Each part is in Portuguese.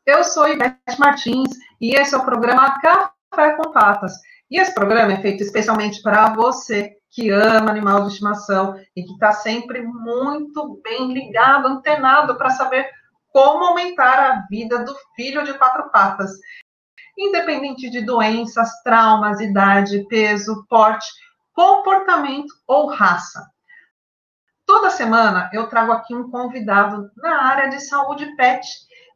Eu sou Ivete Martins e esse é o programa Café com Patas. E esse programa é feito especialmente para você que ama animal de estimação e que está sempre muito bem ligado, antenado para saber como aumentar a vida do filho de quatro patas. Independente de doenças, traumas, idade, peso, porte, comportamento ou raça. Toda semana eu trago aqui um convidado na área de saúde pet.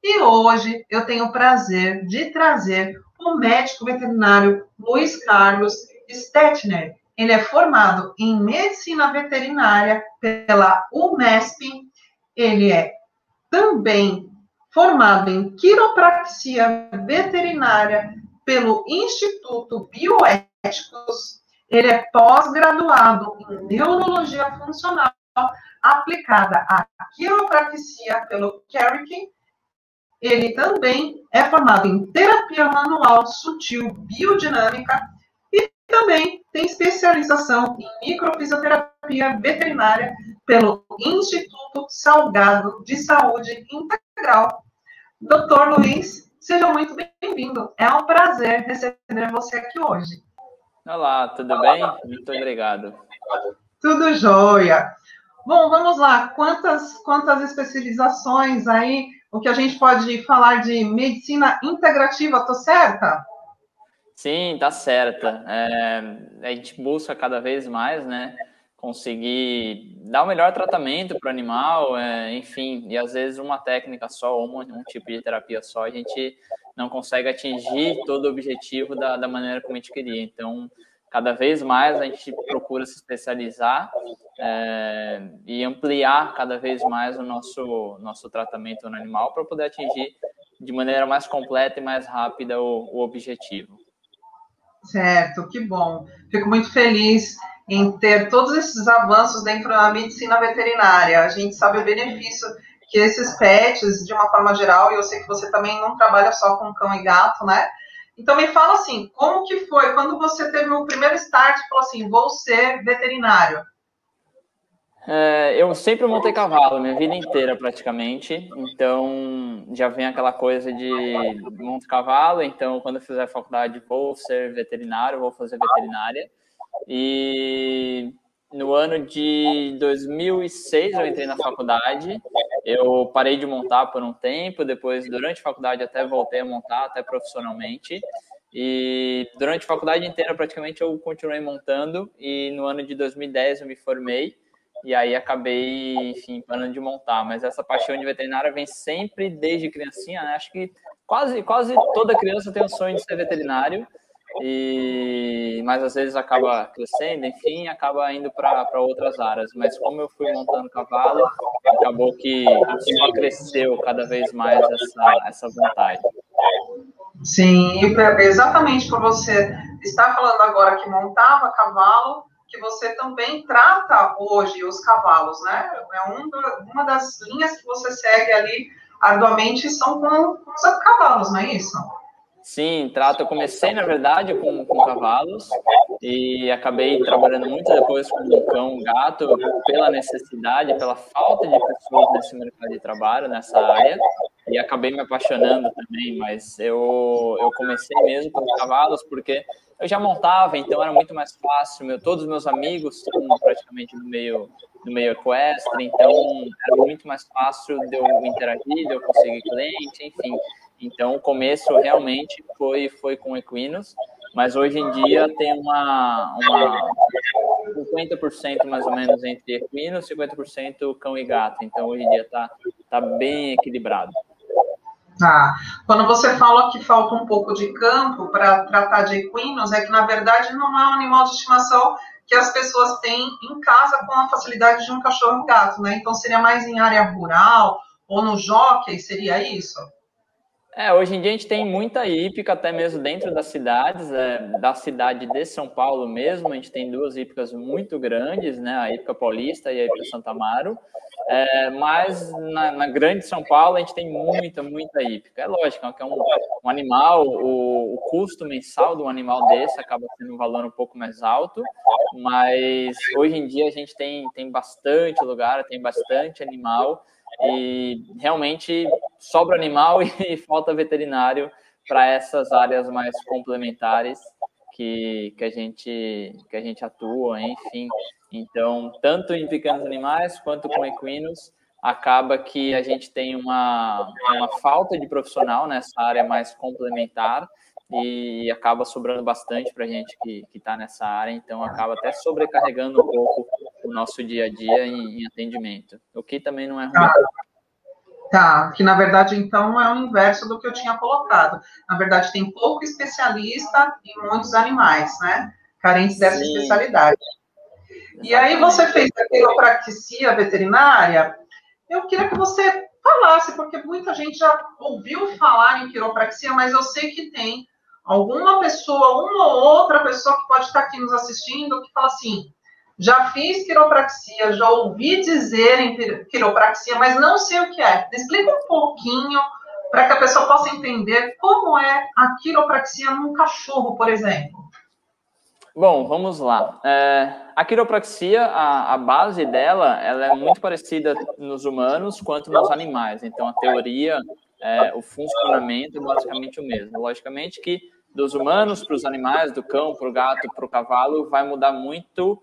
E hoje eu tenho o prazer de trazer o médico veterinário Luiz Carlos Stetner. Ele é formado em medicina veterinária pela UMESP. Ele é também formado em quiropraxia veterinária pelo Instituto Bioéticos. Ele é pós-graduado em neurologia funcional aplicada à quiropraxia pelo Carrick. Ele também é formado em terapia manual sutil biodinâmica e também tem especialização em microfisioterapia veterinária pelo Instituto Salgado de Saúde Integral. Doutor Luiz, seja muito bem-vindo. É um prazer receber você aqui hoje. Olá, tudo bem? Muito obrigado. Tudo jóia. Bom, vamos lá. Quantas especializações aí? O que a gente pode falar de medicina integrativa, estou certa? Sim, tá certa. A gente busca cada vez mais, né, conseguir dar o melhor tratamento para o animal, enfim, e às vezes uma técnica só, ou um tipo de terapia só, a gente não consegue atingir todo o objetivo da maneira como a gente queria. Então, cada vez mais a gente procura se especializar e ampliar cada vez mais o nosso tratamento no animal para poder atingir de maneira mais completa e mais rápida o objetivo. Certo, que bom. Fico muito feliz em ter todos esses avanços dentro da medicina veterinária. A gente sabe o benefício que esses pets, de uma forma geral, e eu sei que você também não trabalha só com cão e gato, né? Então me fala assim, como que foi quando você teve o primeiro start e falou assim, vou ser veterinário? Eu sempre montei cavalo, minha vida inteira praticamente, então já vem aquela coisa de montar cavalo, então quando eu fizer faculdade vou ser veterinário, vou fazer veterinária, e no ano de 2006 eu entrei na faculdade, eu parei de montar por um tempo, depois durante a faculdade até voltei a montar, até profissionalmente, e durante a faculdade inteira praticamente eu continuei montando, e no ano de 2010 eu me formei, e aí acabei, enfim, parando de montar. Mas essa paixão de veterinária vem sempre desde criancinha, né? Acho que quase toda criança tem o sonho de ser veterinário, mas às vezes acaba crescendo, enfim, acaba indo para outras áreas. Mas como eu fui montando cavalo, acabou que só cresceu cada vez mais essa vontade. Sim, e exatamente por você estar falando agora que montava cavalo, que você também trata hoje os cavalos, né? Uma das linhas que você segue ali arduamente são com os cavalos, não é isso? Sim, trato. Eu comecei, na verdade, com cavalos e acabei trabalhando muito depois com cão, gato, pela necessidade, pela falta de pessoas nesse mercado de trabalho, nessa área, e acabei me apaixonando também, mas eu comecei mesmo com cavalos porque eu já montava, então era muito mais fácil. Todos os meus amigos são praticamente do meio equestre, então era muito mais fácil de eu interagir, de eu conseguir cliente, enfim. Então, o começo realmente foi com equinos, mas hoje em dia tem uma 50% mais ou menos entre equinos, 50% cão e gato. Então, hoje em dia tá bem equilibrado. Tá. Quando você fala que falta um pouco de campo para tratar de equinos, é que, na verdade, não é um animal de estimação que as pessoas têm em casa com a facilidade de um cachorro e um gato, né? Então, seria mais em área rural ou no jockey, seria isso? Hoje em dia a gente tem muita hípica, até mesmo dentro das cidades, da cidade de São Paulo mesmo, a gente tem duas hípicas muito grandes, né, a hípica Paulista e a hípica Santa Amaro, mas na grande São Paulo a gente tem muita hípica. É lógico que é um animal, o custo mensal de um animal desse acaba sendo um valor um pouco mais alto, mas hoje em dia a gente tem bastante lugar, tem bastante animal, E realmente sobra animal e falta veterinário para essas áreas mais complementares que a gente atua, enfim. Então, tanto em pequenos animais quanto com equinos, acaba que a gente tem uma falta de profissional nessa área mais complementar e acaba sobrando bastante para a gente que está nessa área, então acaba até sobrecarregando um pouco o nosso dia a dia em atendimento, o que também não é ruim. Tá, que na verdade, então, é o inverso do que eu tinha colocado. Na verdade, tem pouco especialista em muitos animais, né? Carentes dessa especialidade. Exatamente. E aí você fez a quiropraxia veterinária, eu queria que você falasse, porque muita gente já ouviu falar em quiropraxia, mas eu sei que tem alguma pessoa, uma ou outra pessoa que pode estar aqui nos assistindo, que fala assim, já fiz quiropraxia, já ouvi dizer em quiropraxia, mas não sei o que é. Explica um pouquinho para que a pessoa possa entender como é a quiropraxia num cachorro, por exemplo. Bom, vamos lá. A quiropraxia, a base dela, ela é muito parecida nos humanos quanto nos animais. Então, a teoria, o funcionamento é basicamente o mesmo. Logicamente que dos humanos para os animais, do cão para o gato para o cavalo, vai mudar muito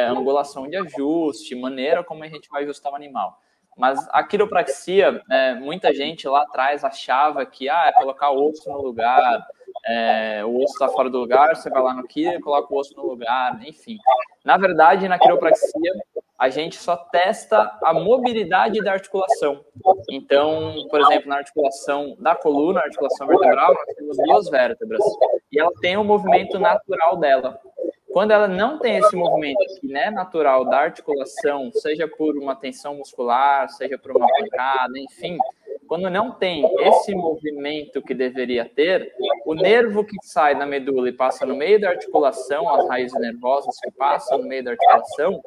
angulação de ajuste, maneira como a gente vai ajustar o animal. Mas a quiropraxia, muita gente lá atrás achava que é colocar o osso no lugar, o osso está fora do lugar, você vai lá no quiro e coloca o osso no lugar, enfim. Na verdade, na quiropraxia, a gente só testa a mobilidade da articulação. Então, por exemplo, na articulação da coluna, a articulação vertebral, nós temos 2 vértebras, e ela tem o movimento natural dela. Quando ela não tem esse movimento que é natural da articulação, seja por uma tensão muscular, seja por uma pancada, enfim, quando não tem esse movimento que deveria ter, o nervo que sai da medula e passa no meio da articulação, as raízes nervosas que passam no meio da articulação,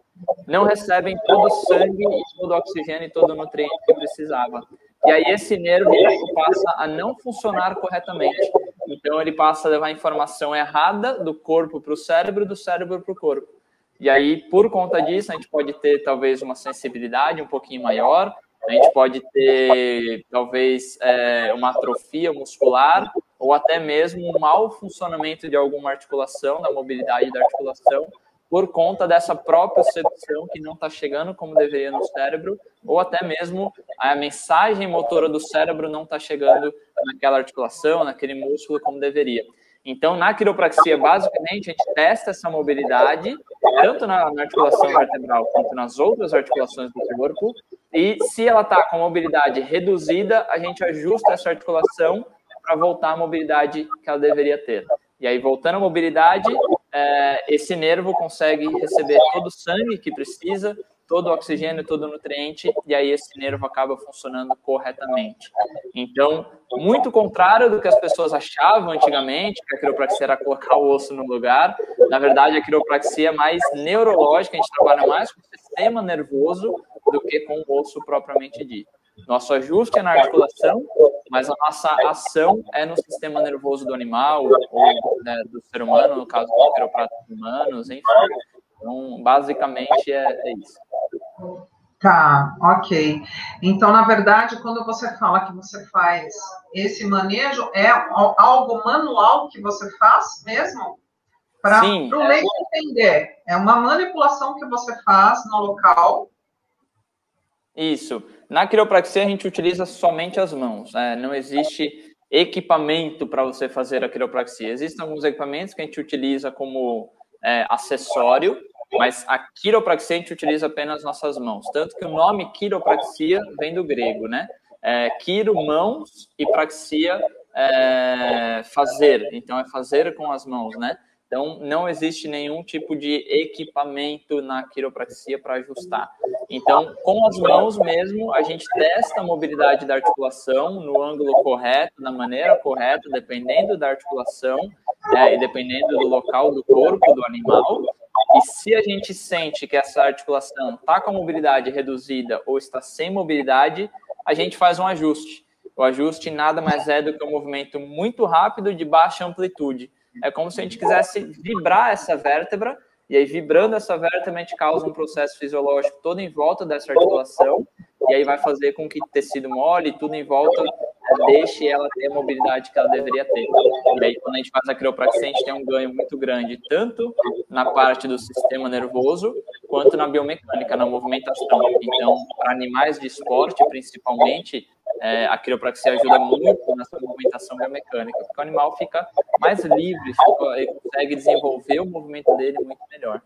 não recebem todo o sangue, todo o oxigênio e todo o nutriente que precisava. E aí esse nervo passa a não funcionar corretamente. Então ele passa a levar informação errada do corpo para o cérebro, do cérebro para o corpo. E aí, por conta disso, a gente pode ter talvez uma sensibilidade um pouquinho maior, a gente pode ter talvez uma atrofia muscular ou até mesmo um mau funcionamento de alguma articulação, da mobilidade da articulação, por conta dessa própria percepção que não está chegando como deveria no cérebro, ou até mesmo a mensagem motora do cérebro não está chegando naquela articulação, naquele músculo como deveria. Então, na quiropraxia, basicamente, a gente testa essa mobilidade, tanto na articulação vertebral quanto nas outras articulações do corpo, e se ela está com mobilidade reduzida, a gente ajusta essa articulação para voltar à mobilidade que ela deveria ter. E aí, voltando à mobilidade, esse nervo consegue receber todo o sangue que precisa, todo o oxigênio, todo o nutriente, e aí esse nervo acaba funcionando corretamente. Então, muito contrário do que as pessoas achavam antigamente, que a quiropraxia era colocar o osso no lugar, na verdade a quiropraxia é mais neurológica, a gente trabalha mais com o sistema nervoso do que com o osso propriamente dito. Nosso ajuste é na articulação, mas a nossa ação é no sistema nervoso do animal, ou do ser humano, no caso dos quiropratas humanos, enfim. Então, basicamente, é isso. Tá, ok. Então, na verdade, quando você fala que você faz esse manejo, é algo manual que você faz mesmo? Para o leigo entender. É uma manipulação que você faz no local. Isso. Na quiropraxia, a gente utiliza somente as mãos. Não existe equipamento para você fazer a quiropraxia. Existem alguns equipamentos que a gente utiliza como acessório, mas a quiropraxia a gente utiliza apenas nossas mãos. Tanto que o nome quiropraxia vem do grego, né? Quiro, mãos, e praxia, fazer. Então, é fazer com as mãos, né? Então, não existe nenhum tipo de equipamento na quiropraxia para ajustar. Então, com as mãos mesmo, a gente testa a mobilidade da articulação no ângulo correto, na maneira correta, dependendo da articulação e dependendo do local do corpo do animal. E se a gente sente que essa articulação está com a mobilidade reduzida ou está sem mobilidade, a gente faz um ajuste. O ajuste nada mais é do que um movimento muito rápido de baixa amplitude. É como se a gente quisesse vibrar essa vértebra, e aí vibrando essa vértebra a gente causa um processo fisiológico todo em volta dessa articulação, e aí vai fazer com que tecido mole, tudo em volta, deixe ela ter a mobilidade que ela deveria ter. E aí, quando a gente faz a quiropraxia, a gente tem um ganho muito grande, tanto na parte do sistema nervoso, quanto na biomecânica, na movimentação. Então, para animais de esporte, principalmente, a quiropraxia ajuda muito nessa movimentação biomecânica, porque o animal fica mais livre, ele consegue desenvolver o movimento dele muito melhor.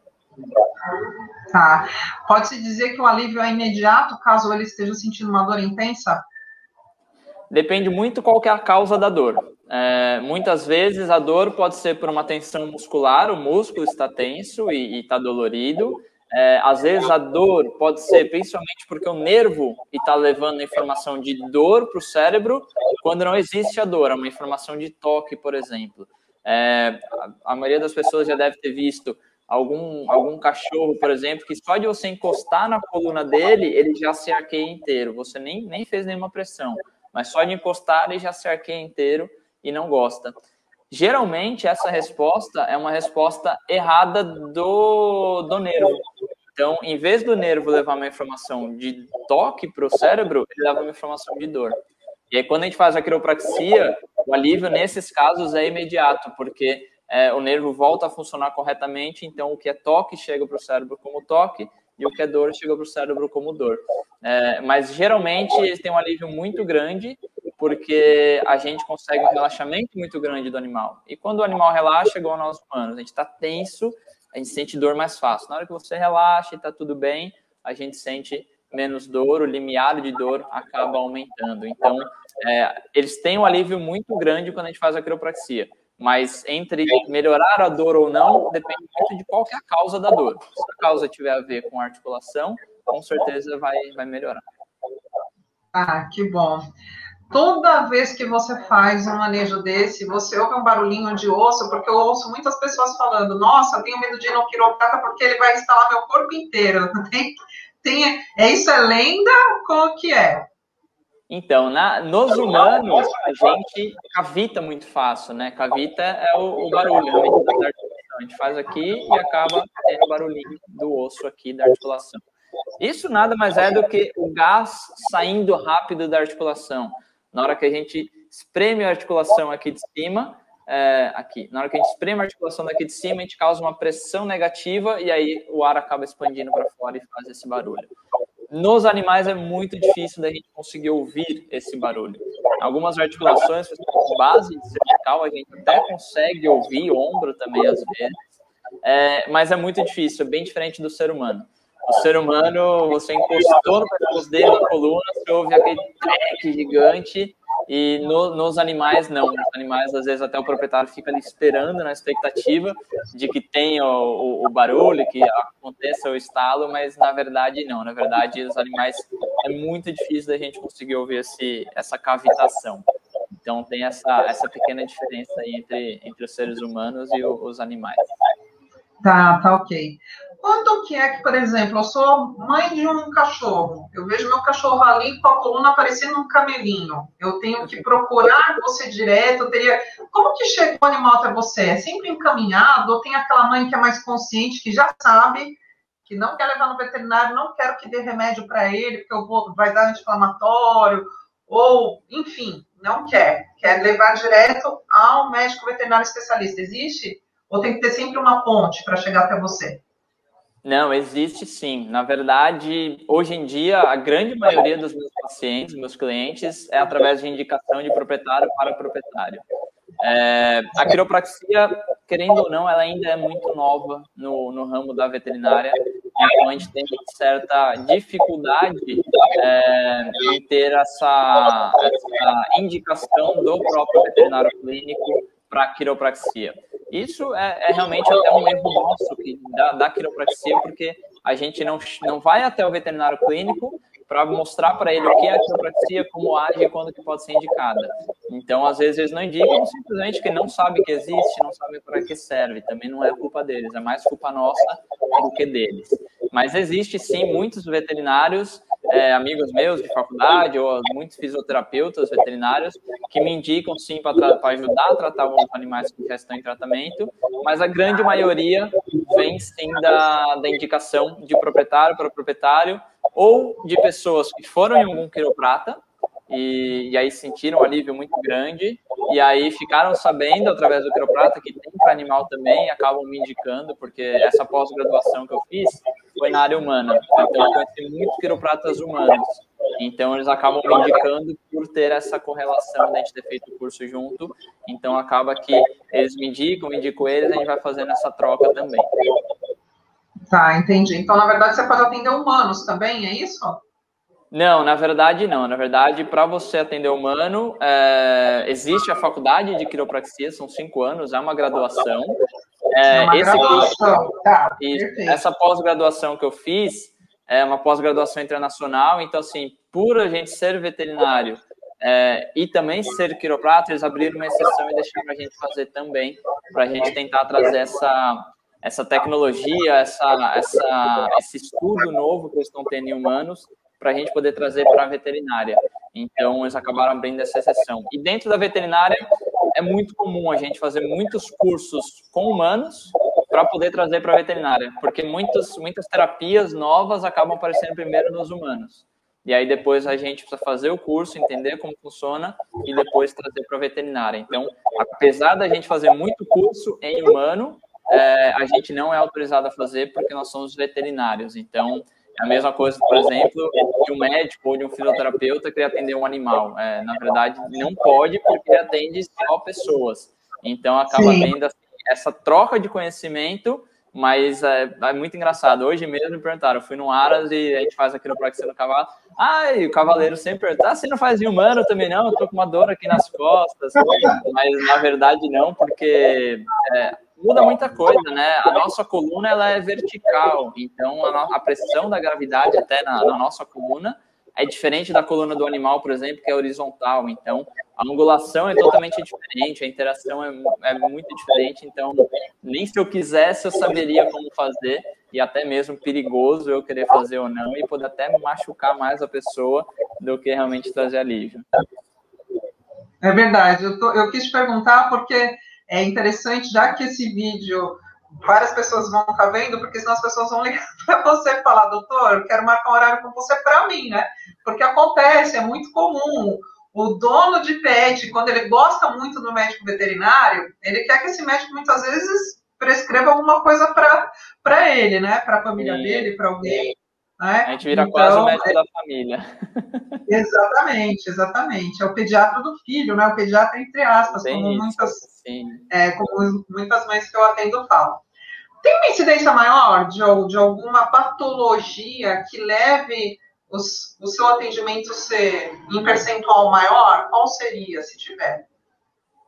Tá. Pode-se dizer que o alívio é imediato, caso ele esteja sentindo uma dor intensa? Depende muito qual que é a causa da dor. Muitas vezes a dor pode ser por uma tensão muscular, o músculo está tenso e está dolorido. Às vezes a dor pode ser principalmente porque o nervo está levando a informação de dor para o cérebro quando não existe a dor, é uma informação de toque, por exemplo. A maioria das pessoas já deve ter visto algum cachorro, por exemplo, que só de você encostar na coluna dele, ele já se arqueia inteiro. Você nem fez nenhuma pressão, mas só de encostar ele já se arqueia inteiro e não gosta. Geralmente, essa resposta é uma resposta errada do nervo. Então, em vez do nervo levar uma informação de toque para o cérebro, ele leva uma informação de dor. E aí, quando a gente faz a quiropraxia, o alívio nesses casos é imediato, porque o nervo volta a funcionar corretamente, então o que é toque chega para o cérebro como toque, e o que é dor chega para o cérebro como dor. Mas, geralmente, eles têm um alívio muito grande, porque a gente consegue um relaxamento muito grande do animal. E quando o animal relaxa, igual nós humanos, a gente está tenso, a gente sente dor mais fácil. Na hora que você relaxa e está tudo bem, a gente sente menos dor, o limiar de dor acaba aumentando. Então, eles têm um alívio muito grande quando a gente faz a quiropraxia. Mas entre melhorar a dor ou não, depende muito de qual que é a causa da dor. Se a causa tiver a ver com a articulação, com certeza vai melhorar. Ah, que bom. Toda vez que você faz um manejo desse, você ouve um barulhinho de osso, porque eu ouço muitas pessoas falando, nossa, eu tenho medo de ir no quiroprata porque ele vai instalar meu corpo inteiro. Isso é lenda? Como que é? Então, nos humanos, a gente cavita muito fácil, né? Cavita é o barulho, né? A gente faz aqui e acaba tendo o barulhinho do osso aqui da articulação. Isso nada mais é do que o gás saindo rápido da articulação. Na hora que a gente espreme a articulação aqui de cima, na hora que a gente espreme a articulação daqui de cima, a gente causa uma pressão negativa e aí o ar acaba expandindo para fora e faz esse barulho. Nos animais é muito difícil da gente conseguir ouvir esse barulho. Algumas articulações, base cervical, a gente até consegue ouvir, ombro também às vezes, mas é muito difícil, é bem diferente do ser humano. O ser humano, você encostou no pescoço dele, na coluna, você ouve aquele treque gigante, e nos animais, não. Nos animais, às vezes, até o proprietário fica ali esperando, na expectativa de que tenha o barulho, que aconteça o estalo, mas, na verdade, não. Na verdade, os animais, é muito difícil da gente conseguir ouvir essa cavitação. Então, tem essa pequena diferença aí entre os seres humanos e os animais. Tá ok. Quando que é que, por exemplo, eu sou mãe de um cachorro, eu vejo meu cachorro ali com a coluna parecendo um camelinho, eu tenho que procurar você direto, como que chega o animal até você? É sempre encaminhado, ou tem aquela mãe que é mais consciente, que já sabe, que não quer levar no veterinário, não quero que dê remédio para ele, porque vai dar anti-inflamatório, ou, enfim, não quer levar direto ao médico veterinário especialista. Existe? Ou tem que ter sempre uma ponte para chegar até você? Não, existe sim. Na verdade, hoje em dia, a grande maioria dos meus pacientes, meus clientes, é através de indicação de proprietário para proprietário. A quiropraxia, querendo ou não, ela ainda é muito nova no ramo da veterinária, então a gente tem certa dificuldade em ter essa indicação do próprio veterinário clínico para a quiropraxia. Isso é realmente até um erro nosso da quiropraxia, porque a gente não vai até o veterinário clínico para mostrar para ele o que é a quiropraxia, como age e quando que pode ser indicada. Então, às vezes, eles não indicam simplesmente que não sabem que existe, não sabem para que serve. Também não é culpa deles, é mais culpa nossa do que deles. Mas existe, sim, muitos veterinários, amigos meus de faculdade, ou muitos fisioterapeutas veterinários, que me indicam, sim, para ajudar a tratar alguns animais que já estão em tratamento, mas a grande maioria vem, sim, da indicação de proprietário para proprietário, ou de pessoas que foram em algum quiroprata, e aí sentiram um alívio muito grande, e aí ficaram sabendo, através do quiroprata, que tem para animal também, acabam me indicando, porque essa pós-graduação que eu fiz foi na área humana, então eu conheci muitos quiropratas humanos, então eles acabam me indicando por ter essa correlação de a gente ter feito o curso junto, então acaba que eles me indicam, eu indico eles, a gente vai fazendo essa troca também. Tá, entendi. Então, na verdade, você pode atender humanos também, é isso? Não, na verdade não. Na verdade, para você atender humano, existe a faculdade de quiropraxia, são 5 anos, é uma graduação. Uma graduação, tá, essa pós-graduação que eu fiz é uma pós-graduação internacional, então, assim, por a gente ser veterinário e também ser quiroprata, eles abriram uma exceção e deixaram a gente fazer também, para a gente tentar trazer essa tecnologia, esse estudo novo que eles estão tendo em humanos, para a gente poder trazer para a veterinária. Então, eles acabaram abrindo essa exceção. E dentro da veterinária, é muito comum a gente fazer muitos cursos com humanos para poder trazer para a veterinária, porque muitas terapias novas acabam aparecendo primeiro nos humanos. E aí depois a gente precisa fazer o curso, entender como funciona e depois trazer para a veterinária. Então, apesar da gente fazer muito curso em humano, a gente não é autorizado a fazer porque nós somos veterinários. Então, é a mesma coisa, por exemplo, de um médico ou de um fisioterapeuta que atender um animal. Na verdade, não pode porque ele atende só pessoas. Então, acaba tendo assim, essa troca de conhecimento, mas é muito engraçado. Hoje mesmo me perguntaram, eu fui no Aras e a gente faz a quiropraxia no cavalo. E o cavaleiro sempre pergunta, você não faz em humano também não? Eu tô com uma dor aqui nas costas. Mas, na verdade, não, porque muda muita coisa, né? A nossa coluna, ela é vertical, então a pressão da gravidade até na nossa coluna é diferente da coluna do animal, por exemplo, que é horizontal. Então, a angulação é totalmente diferente, a interação é muito diferente. Então, nem se eu quisesse, eu saberia como fazer, e até mesmo perigoso eu querer fazer ou não, e poder até machucar mais a pessoa do que realmente trazer alívio. É verdade. Eu quis te perguntar porque é interessante, já que esse vídeo várias pessoas vão estar vendo, porque senão as pessoas vão ligar para você e falar, doutor, eu quero marcar um horário com você para mim, né? Porque acontece, é muito comum. O dono de pet, quando ele gosta muito do médico veterinário, ele quer que esse médico muitas vezes prescreva alguma coisa para ele, né? Para a família dele, para alguém. Né? A gente vira quase o médico da família. Exatamente, exatamente. É o pediatra do filho, né? O pediatra entre aspas, como muitas mães que eu atendo falam. Tem uma incidência maior de alguma patologia que leve o seu atendimento ser em percentual maior? Qual seria, se tiver?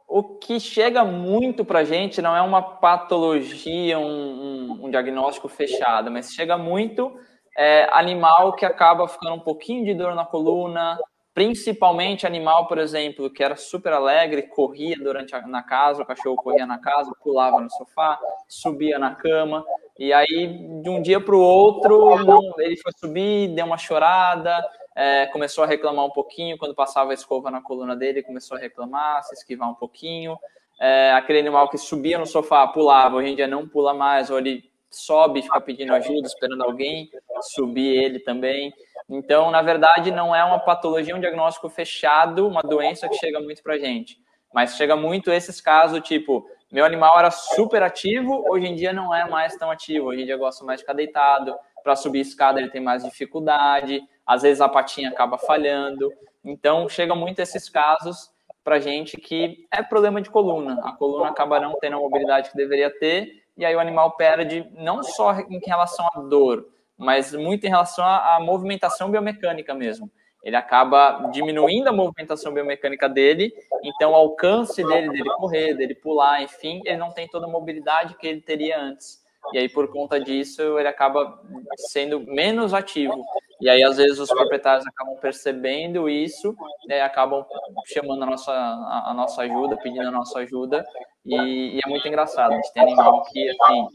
O que chega muito para a gente não é uma patologia, um diagnóstico fechado, mas chega muito animal que acaba ficando um pouquinho de dor na coluna, principalmente animal, por exemplo, que era super alegre, corria na casa, o cachorro corria na casa, pulava no sofá, subia na cama, e aí de um dia para o outro ele foi subir, deu uma chorada, começou a reclamar um pouquinho, quando passava a escova na coluna dele, começou a reclamar, se esquivar um pouquinho, aquele animal que subia no sofá, pulava, hoje em dia não pula mais, ou ele sobe, fica pedindo ajuda, esperando alguém subir ele também. Então, na verdade, não é uma patologia, um diagnóstico fechado, uma doença que chega muito pra gente. Mas chega muito esses casos, tipo, meu animal era super ativo, hoje em dia não é mais tão ativo, hoje em dia gosta mais de ficar deitado, para subir escada ele tem mais dificuldade, às vezes a patinha acaba falhando. Então, chega muito esses casos pra gente que é problema de coluna. A coluna acaba não tendo a mobilidade que deveria ter, e aí o animal perde não só em relação à dor, mas muito em relação à movimentação biomecânica mesmo. Ele acaba diminuindo a movimentação biomecânica dele, então o alcance dele correr, dele pular, enfim, ele não tem toda a mobilidade que ele teria antes. E aí, por conta disso, ele acaba sendo menos ativo. E aí, às vezes, os proprietários acabam percebendo isso, acabam chamando a nossa ajuda, pedindo a nossa ajuda, e é muito engraçado. A gente tem animal que, assim,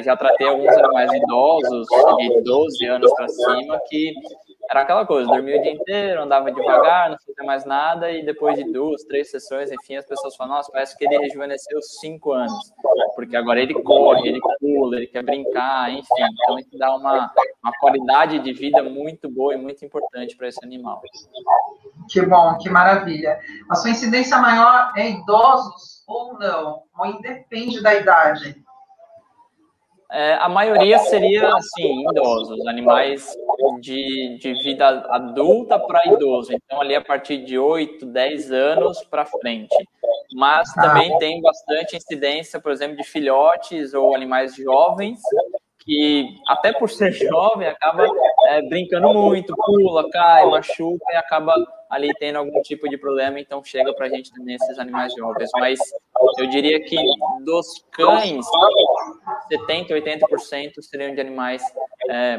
já tratei alguns animais idosos, de 12 anos para cima, que era aquela coisa, dormia o dia inteiro, andava devagar, não fazia mais nada, e depois de 2, 3 sessões, enfim, as pessoas falam, nossa, parece que ele rejuvenesceu 5 anos, porque agora ele corre, ele pula, ele quer brincar, enfim, então a gente dá uma qualidade de vida muito boa e muito importante para esse animal. Que bom, que maravilha. A sua incidência maior é idosos ou não? Ou independe da idade? A maioria seria, assim, idosos, animais de vida adulta para idoso. Então, ali a partir de 8, 10 anos para frente. Mas também tem bastante incidência, por exemplo, de filhotes ou animais jovens, que até por ser jovem acaba brincando muito, pula, cai, machuca e acaba ali tendo algum tipo de problema, então chega para a gente também esses animais jovens. Mas eu diria que dos cães, 70%, 80% seriam de animais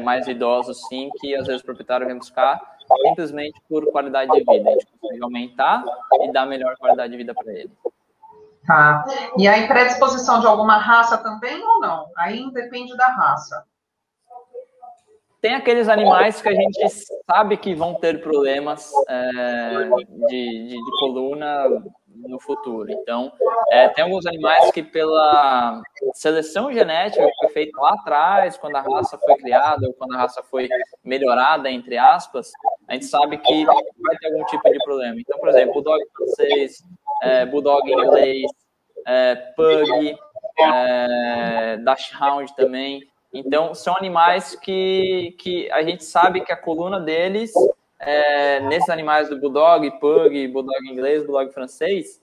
mais idosos, sim, que às vezes o proprietário vem buscar simplesmente por qualidade de vida. A gente consegue aumentar e dar melhor qualidade de vida para ele. Tá. E aí, predisposição de alguma raça também ou não? Aí depende da raça. Tem aqueles animais que a gente sabe que vão ter problemas de coluna no futuro. Então, tem alguns animais que pela seleção genética que foi feita lá atrás, quando a raça foi criada ou quando a raça foi melhorada, entre aspas, a gente sabe que vai ter algum tipo de problema. Então, por exemplo, bulldog francês, bulldog inglês, pug, dachshund também. Então, são animais que a gente sabe que a coluna deles, nesses animais do bulldog, pug, bulldog inglês, bulldog francês,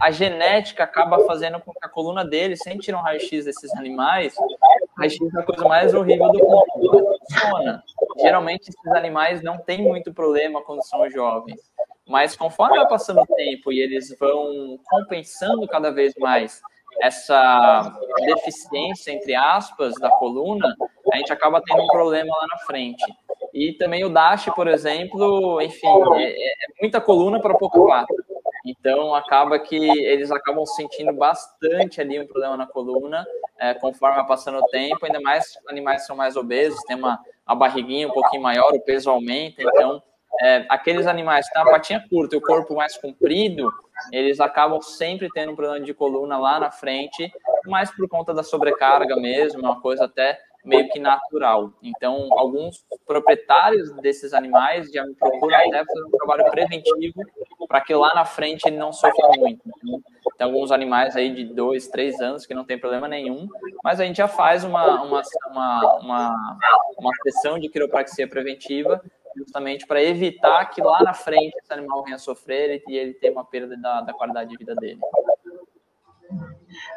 a genética acaba fazendo com que a coluna deles, sem tirar um raio-x desses animais, raio-x é a coisa mais horrível do mundo, não funciona. Geralmente, esses animais não têm muito problema quando são jovens. Mas conforme vai passando o tempo e eles vão compensando cada vez mais essa deficiência, entre aspas, da coluna, a gente acaba tendo um problema lá na frente. E também o Dash, por exemplo, enfim, é muita coluna para pouca pata. Então, acaba que eles acabam sentindo bastante ali um problema na coluna, conforme vai passando o tempo, ainda mais animais são mais obesos, tem uma barriguinha um pouquinho maior, o peso aumenta, então aqueles animais que têm a patinha curta e o corpo mais comprido, eles acabam sempre tendo um problema de coluna lá na frente, mas por conta da sobrecarga mesmo, é uma coisa até meio que natural. Então, alguns proprietários desses animais já me procuram até fazer um trabalho preventivo para que lá na frente ele não sofra muito. Então, tem alguns animais aí de 2, 3 anos que não tem problema nenhum, mas a gente já faz uma sessão de quiropraxia preventiva justamente para evitar que lá na frente esse animal venha a sofrer e ele tenha uma perda da qualidade de vida dele.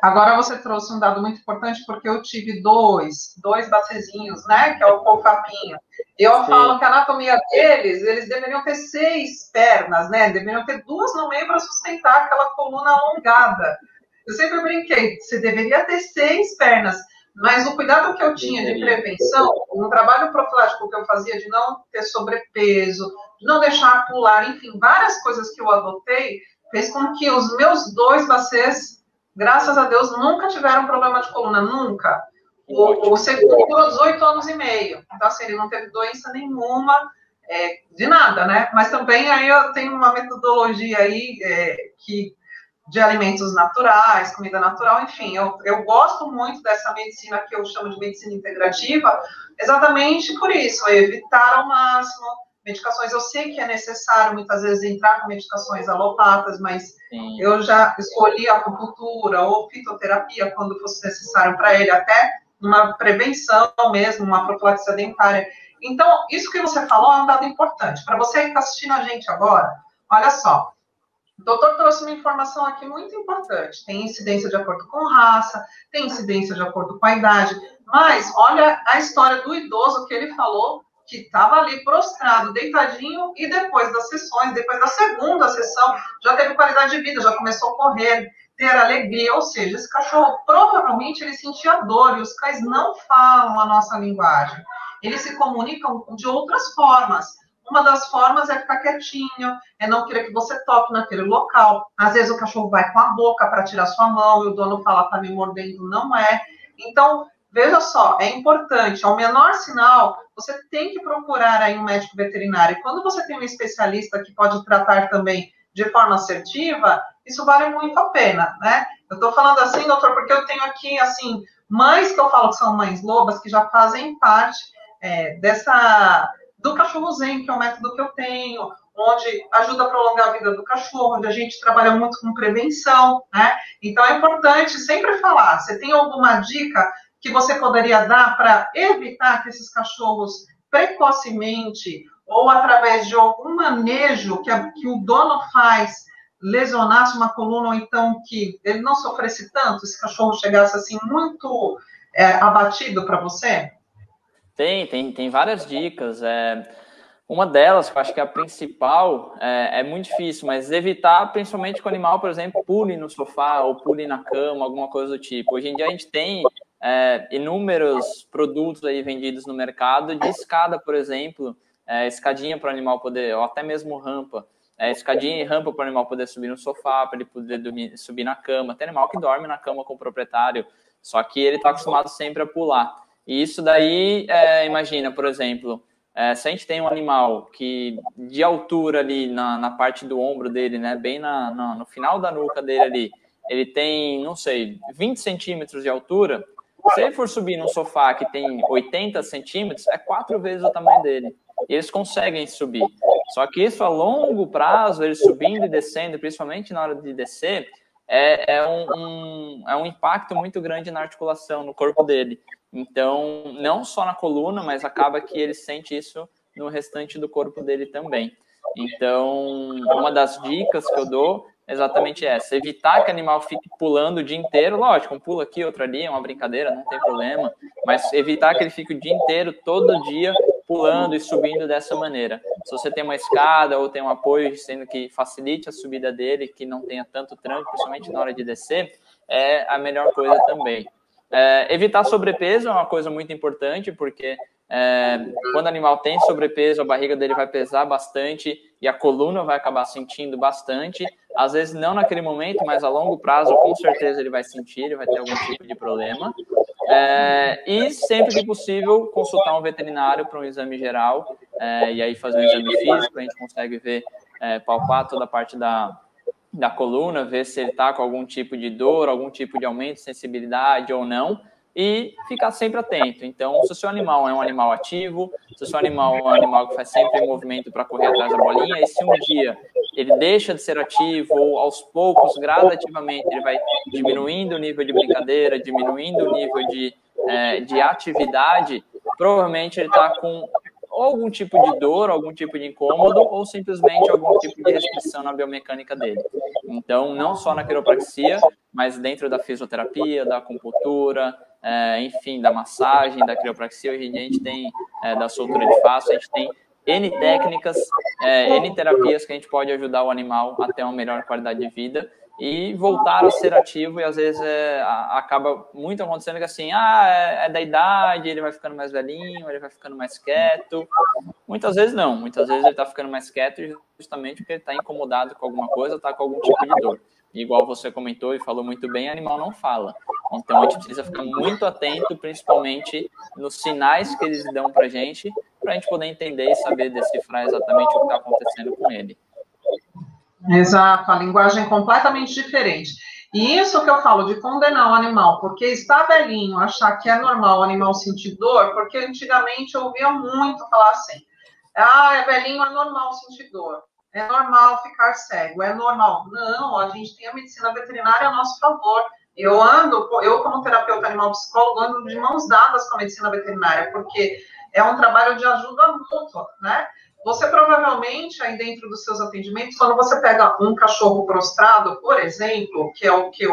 Agora você trouxe um dado muito importante, porque eu tive dois bacezinhos, né, que é o colcapinho. Eu falo que a anatomia deles, eles deveriam ter 6 pernas, né, deveriam ter 2 no meio para sustentar aquela coluna alongada. Eu sempre brinquei, você deveria ter 6 pernas, mas o cuidado que eu tinha de prevenção, no trabalho profilático que eu fazia de não ter sobrepeso, de não deixar pular, enfim, várias coisas que eu adotei, fez com que os meus 2 bacês, graças a Deus, nunca tiveram problema de coluna, nunca. O segundo durou 18 anos e meio. Então, assim, ele não teve doença nenhuma, de nada, né? Mas também aí eu tenho uma metodologia aí de alimentos naturais, comida natural, enfim, eu gosto muito dessa medicina que eu chamo de medicina integrativa, exatamente por isso, evitar ao máximo medicações. Eu sei que é necessário, muitas vezes, entrar com medicações alopatas, mas eu já escolhi a acupuntura ou fitoterapia quando fosse necessário para ele, até uma prevenção mesmo, uma profilaxia dentária. Então, isso que você falou é um dado importante. Para você que está assistindo a gente agora, olha só, o doutor trouxe uma informação aqui muito importante. Tem incidência de acordo com raça, tem incidência de acordo com a idade, mas olha a história do idoso que ele falou, que estava ali prostrado, deitadinho, e depois das sessões, depois da segunda sessão, já teve qualidade de vida, já começou a correr, ter alegria, ou seja, esse cachorro provavelmente ele sentia dor, e os cães não falam a nossa linguagem. Eles se comunicam de outras formas. Uma das formas é ficar quietinho, é não querer que você toque naquele local. Às vezes o cachorro vai com a boca para tirar sua mão e o dono fala, tá me mordendo, não é. Então, veja só, é importante, ao menor sinal, você tem que procurar aí um médico veterinário. E quando você tem um especialista que pode tratar também de forma assertiva, isso vale muito a pena, né? Eu tô falando assim, doutor, porque eu tenho aqui, assim, mães que eu falo que são mães lobas, que já fazem parte do cachorro zen, que é o método que eu tenho, onde ajuda a prolongar a vida do cachorro, onde a gente trabalha muito com prevenção, né? Então é importante sempre falar, você tem alguma dica que você poderia dar para evitar que esses cachorros precocemente ou através de algum manejo que o dono faz lesionasse uma coluna, ou então que ele não sofresse tanto, esse cachorro chegasse assim muito abatido para você? Tem várias dicas. Uma delas, que eu acho que é a principal, é muito difícil, mas evitar, principalmente que o animal, por exemplo, pule no sofá ou pule na cama, alguma coisa do tipo. Hoje em dia a gente tem inúmeros produtos aí vendidos no mercado de escada, por exemplo, escadinha para o animal poder, ou até mesmo rampa, escadinha e rampa para o animal poder subir no sofá, para ele poder subir na cama. Tem animal que dorme na cama com o proprietário, só que ele está acostumado sempre a pular. E isso daí, imagina, por exemplo, se a gente tem um animal que de altura ali na parte do ombro dele, né, bem no final da nuca dele ali, ele tem, não sei, 20 centímetros de altura, se ele for subir num sofá que tem 80 centímetros, é 4 vezes o tamanho dele. E eles conseguem subir. Só que isso a longo prazo, eles subindo e descendo, principalmente na hora de descer, é um impacto muito grande na articulação, no corpo dele. Então, não só na coluna, mas acaba que ele sente isso no restante do corpo dele também. Então, uma das dicas que eu dou é exatamente essa: evitar que o animal fique pulando o dia inteiro. Lógico, um pulo aqui, outro ali, é uma brincadeira, não tem problema, mas evitar que ele fique o dia inteiro, todo dia, pulando e subindo dessa maneira. Se você tem uma escada ou tem um apoio, sendo que facilite a subida dele, que não tenha tanto tranco, principalmente na hora de descer, é a melhor coisa também. Evitar sobrepeso é uma coisa muito importante, porque quando o animal tem sobrepeso, a barriga dele vai pesar bastante e a coluna vai acabar sentindo bastante. Às vezes não naquele momento, mas a longo prazo, com certeza ele vai sentir, ele vai ter algum tipo de problema. E sempre que possível, consultar um veterinário para um exame geral, e aí fazer um exame físico, a gente consegue ver, palpar toda a parte da coluna, ver se ele está com algum tipo de dor, algum tipo de aumento de sensibilidade ou não, e ficar sempre atento. Então, se o seu animal é um animal ativo, se o seu animal é um animal que faz sempre movimento para correr atrás da bolinha, e se um dia ele deixa de ser ativo, ou aos poucos, gradativamente, ele vai diminuindo o nível de brincadeira, diminuindo o nível de atividade, provavelmente ele está com ou algum tipo de dor, algum tipo de incômodo, ou simplesmente algum tipo de restrição na biomecânica dele. Então, não só na quiropraxia, mas dentro da fisioterapia, da acupuntura, enfim, da massagem, da quiropraxia. Hoje em dia a gente tem da soltura de face, a gente tem N técnicas, N terapias que a gente pode ajudar o animal a ter uma melhor qualidade de vida e voltar a ser ativo. E às vezes acaba muito acontecendo que assim, é da idade, ele vai ficando mais velhinho, ele vai ficando mais quieto. Muitas vezes não, muitas vezes ele está ficando mais quieto justamente porque ele está incomodado com alguma coisa, está com algum tipo de dor. Igual você comentou e falou muito bem, animal não fala. Então a gente precisa ficar muito atento, principalmente nos sinais que eles dão para a gente poder entender e saber decifrar exatamente o que está acontecendo com ele. Exato, a linguagem é completamente diferente. E isso que eu falo de condenar o animal, porque está velhinho, achar que é normal o animal sentir dor, porque antigamente eu ouvia muito falar assim, é velhinho, é normal sentir dor, é normal ficar cego, é normal. Não, a gente tem a medicina veterinária a nosso favor. Eu como terapeuta animal psicólogo, ando de mãos dadas com a medicina veterinária, porque é um trabalho de ajuda mútua, né? Você provavelmente, aí dentro dos seus atendimentos, quando você pega um cachorro prostrado, por exemplo, que é o que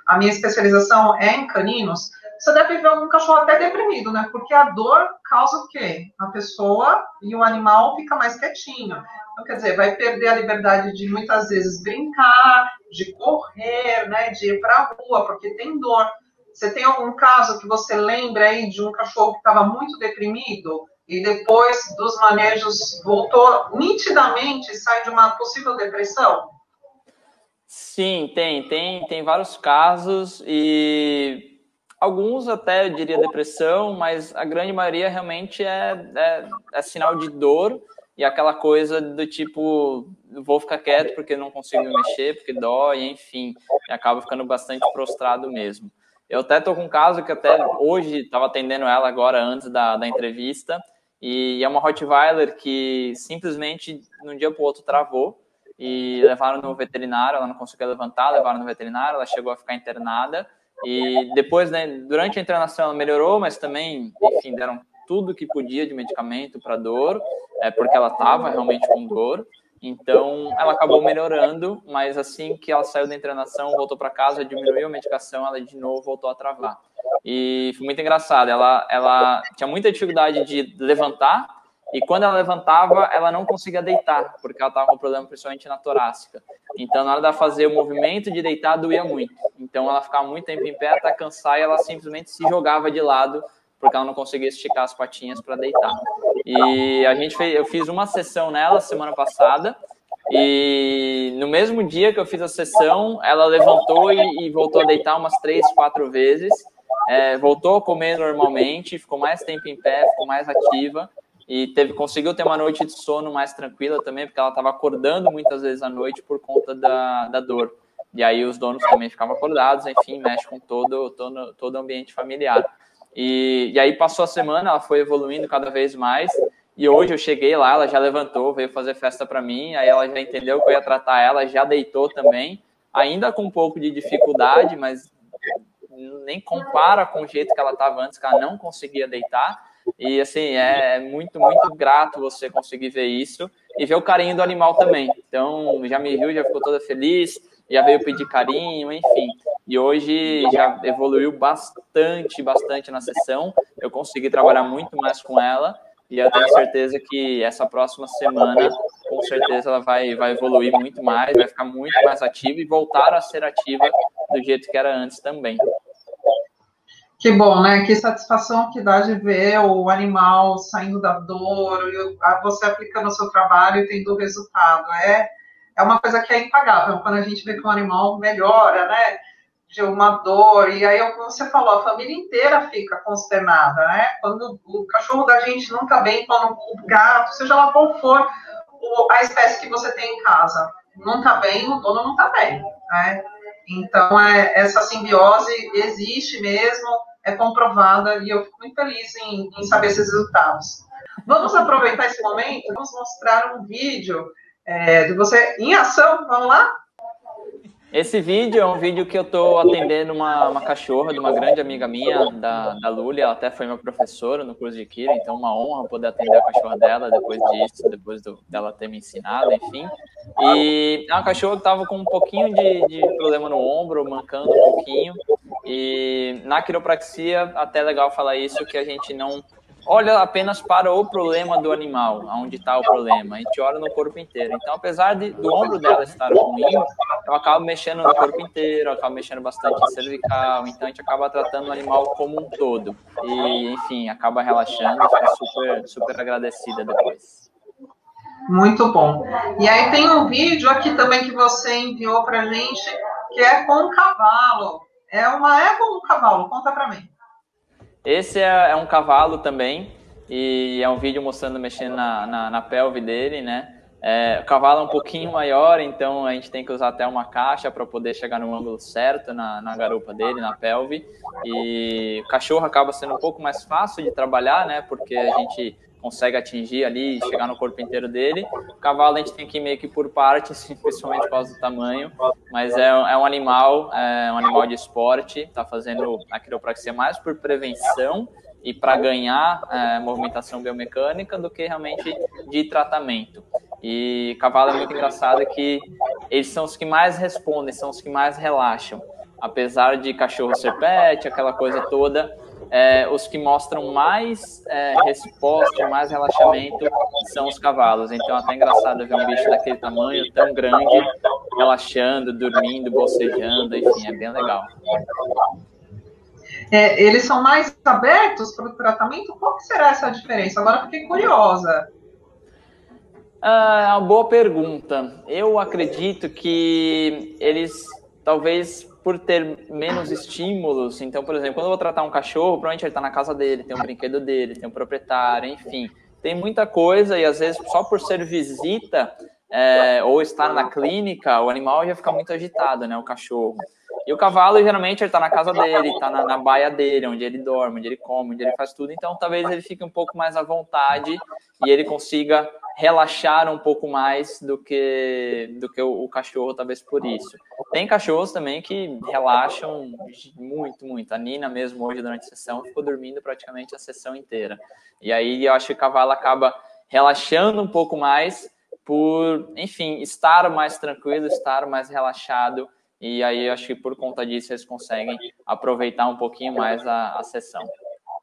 a minha especialização é em caninos, você deve ver um cachorro até deprimido, né? Porque a dor causa o quê? A pessoa e o animal fica mais quietinho. Então, quer dizer, vai perder a liberdade de muitas vezes brincar, de correr, né? De ir para a rua, porque tem dor. Você tem algum caso que você lembra aí de um cachorro que estava muito deprimido e depois dos manejos voltou nitidamente e sai de uma possível depressão? Sim, tem vários casos e alguns até eu diria depressão, mas a grande maioria realmente é sinal de dor e aquela coisa do tipo, vou ficar quieto porque não consigo me mexer, porque dói, enfim, e acaba ficando bastante prostrado mesmo. Eu até tô com um caso que até hoje estava atendendo ela agora antes da entrevista. E é uma Rottweiler que simplesmente, de um dia para o outro, travou. E levaram no veterinário, ela não conseguia levantar, levaram no veterinário, ela chegou a ficar internada. E depois, né, durante a internação, ela melhorou, mas também, enfim, deram tudo que podia de medicamento para dor, porque ela estava realmente com dor. Então, ela acabou melhorando, mas assim que ela saiu da internação, voltou para casa, diminuiu a medicação, ela de novo voltou a travar. E foi muito engraçado, ela tinha muita dificuldade de levantar, e quando ela levantava, ela não conseguia deitar, porque ela estava com problema principalmente na torácica. Então, na hora de fazer o movimento de deitar, doía muito. Então, ela ficava muito tempo em pé até cansar e ela simplesmente se jogava de lado, porque ela não conseguia esticar as patinhas para deitar. E eu fiz uma sessão nela semana passada, e no mesmo dia que eu fiz a sessão, ela levantou e voltou a deitar umas 3, 4 vezes, voltou a comer normalmente, ficou mais tempo em pé, ficou mais ativa, e conseguiu ter uma noite de sono mais tranquila também, porque ela estava acordando muitas vezes à noite por conta da dor. E aí os donos também ficavam acordados, enfim, mexe com todo o ambiente familiar. E aí passou a semana, ela foi evoluindo cada vez mais, e hoje eu cheguei lá, ela já levantou, veio fazer festa para mim, aí ela já entendeu que eu ia tratar ela, já deitou também, ainda com um pouco de dificuldade, mas nem compara com o jeito que ela estava antes, que ela não conseguia deitar. E assim, é muito, muito grato você conseguir ver isso e ver o carinho do animal também. Então, já me viu, já ficou toda feliz, já veio pedir carinho, enfim. E hoje já evoluiu bastante na sessão. Eu consegui trabalhar muito mais com ela e eu tenho certeza que essa próxima semana, com certeza, ela vai evoluir muito mais, vai ficar muito mais ativa e voltar a ser ativa do jeito que era antes também. Que bom, né? Que satisfação que dá de ver o animal saindo da dor, e você aplicando o seu trabalho e tendo o resultado. É uma coisa que é impagável, quando a gente vê que um animal melhora, né? De uma dor, e aí, como você falou, a família inteira fica consternada, né? Quando o cachorro da gente não tá bem, quando o gato, seja lá qual for a espécie que você tem em casa, não tá bem, o dono não tá bem, né? Então, essa simbiose existe mesmo, é comprovada, e eu fico muito feliz em saber esses resultados. Vamos aproveitar esse momento, vamos mostrar um vídeo de você em ação, vamos lá? Esse vídeo é um vídeo que eu estou atendendo uma cachorra de uma grande amiga minha, da Luli. Ela até foi minha professora no curso de Kira, então uma honra poder atender a cachorra dela depois disso, depois dela ter me ensinado, enfim. E é uma cachorra que estava com um pouquinho de problema no ombro, mancando um pouquinho. E na quiropraxia, até é legal falar isso, que a gente não olha apenas para o problema do animal, onde está o problema. A gente olha no corpo inteiro. Então, apesar do ombro dela estar ruim, eu acabo mexendo no corpo inteiro, eu acabo mexendo bastante em cervical, então a gente acaba tratando o animal como um todo. E, enfim, acaba relaxando e fica super, super agradecida depois. Muito bom. E aí tem um vídeo aqui também que você enviou pra gente, que é com um cavalo. É uma égua ou um cavalo? Conta pra mim. Esse é um cavalo também, e é um vídeo mostrando mexendo na pelve dele, né? O cavalo é um pouquinho maior, então a gente tem que usar até uma caixa para poder chegar no ângulo certo na garupa dele, na pelve. E o cachorro acaba sendo um pouco mais fácil de trabalhar, né? Porque a gente consegue atingir ali, chegar no corpo inteiro dele. O cavalo a gente tem que ir meio que por partes, principalmente por causa do tamanho, mas é um animal de esporte, está fazendo a quiropraxia mais por prevenção e para ganhar movimentação biomecânica do que realmente de tratamento. E cavalo é muito engraçado que eles são os que mais respondem, são os que mais relaxam. Apesar de cachorro ser pet, aquela coisa toda, os que mostram mais resposta, mais relaxamento são os cavalos. Então é até engraçado ver um bicho daquele tamanho, tão grande, relaxando, dormindo, bocejando, enfim, é bem legal. Eles são mais abertos para o tratamento? Qual que será essa diferença? Agora fiquei curiosa. Uma boa pergunta. Eu acredito que eles, talvez por ter menos estímulos, então, por exemplo, quando eu vou tratar um cachorro, provavelmente ele está na casa dele, tem um brinquedo dele, tem um proprietário, enfim, tem muita coisa, e às vezes só por ser visita ou estar na clínica, o animal já fica muito agitado, né, o cachorro. E o cavalo, geralmente, ele está na casa dele, está na baia dele, onde ele dorme, onde ele come, onde ele faz tudo. Então, talvez ele fique um pouco mais à vontade e ele consiga relaxar um pouco mais do que o cachorro, talvez por isso. Tem cachorros também que relaxam muito, muito. A Nina mesmo, hoje, durante a sessão, ficou dormindo praticamente a sessão inteira. E aí, eu acho que o cavalo acaba relaxando um pouco mais por, enfim, estar mais tranquilo, estar mais relaxado. E aí, eu acho que por conta disso, eles conseguem aproveitar um pouquinho mais a sessão.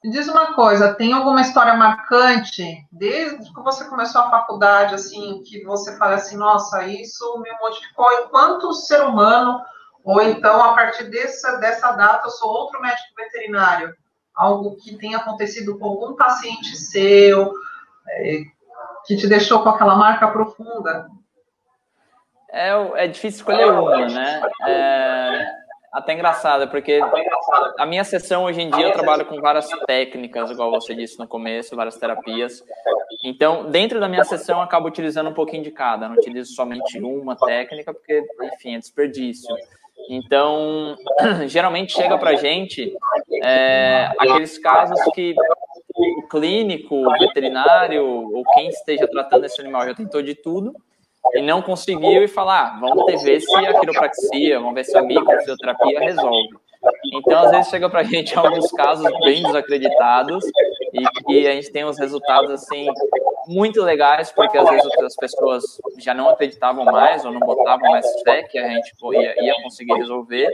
Me diz uma coisa, tem alguma história marcante, desde que você começou a faculdade, assim, que você fala assim, nossa, isso me modificou enquanto ser humano, ou então, a partir dessa data, eu sou outro médico veterinário? Algo que tenha acontecido com algum paciente seu, que te deixou com aquela marca profunda? É difícil escolher uma, né? Até engraçado, porque a minha sessão hoje em dia eu trabalho com várias técnicas, igual você disse no começo, várias terapias. Então, dentro da minha sessão, eu acabo utilizando um pouquinho de cada. Não utilizo somente uma técnica, porque, enfim, é desperdício. Então, geralmente chega pra gente aqueles casos que o clínico, o veterinário, ou quem esteja tratando esse animal já tentou de tudo, e não conseguiu e falar, vamos ver se a quiropraxia, vamos ver se a microfisioterapia resolve. Então, às vezes, chega para a gente alguns casos bem desacreditados e que a gente tem uns resultados, assim, muito legais, porque às vezes as pessoas já não acreditavam mais ou não botavam mais fé que a gente ia conseguir resolver,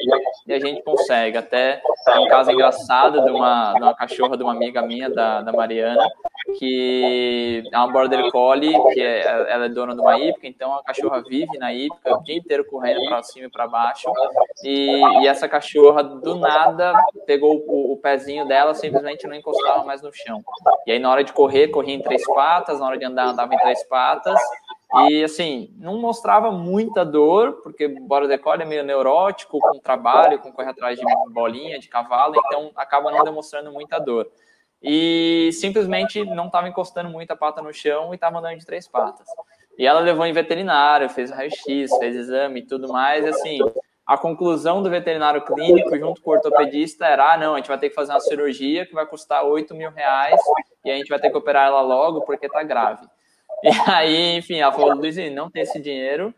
e a gente consegue. Até tem um caso engraçado de uma cachorra de uma amiga minha, da Mariana, que é uma Border Collie, que ela é dona de uma hípica, então a cachorra vive na hípica o dia inteiro correndo para cima e para baixo, e essa cachorra, do nada, pegou o pezinho dela, simplesmente não encostava mais no chão. E aí, na hora de correr, corria em 3 patas, na hora de andar, andava em 3 patas, e assim, não mostrava muita dor, porque o Border Collie é meio neurótico, com trabalho, com correr atrás de bolinha, de cavalo, então acaba não demonstrando muita dor. E simplesmente não estava encostando muito a pata no chão e estava andando de 3 patas. E ela levou em veterinário, fez raio-x, fez exame e tudo mais, e assim, a conclusão do veterinário clínico junto com o ortopedista era, não, a gente vai ter que fazer uma cirurgia que vai custar R$8.000 e a gente vai ter que operar ela logo porque tá grave. E aí, enfim, ela falou, Luiz, não tem esse dinheiro,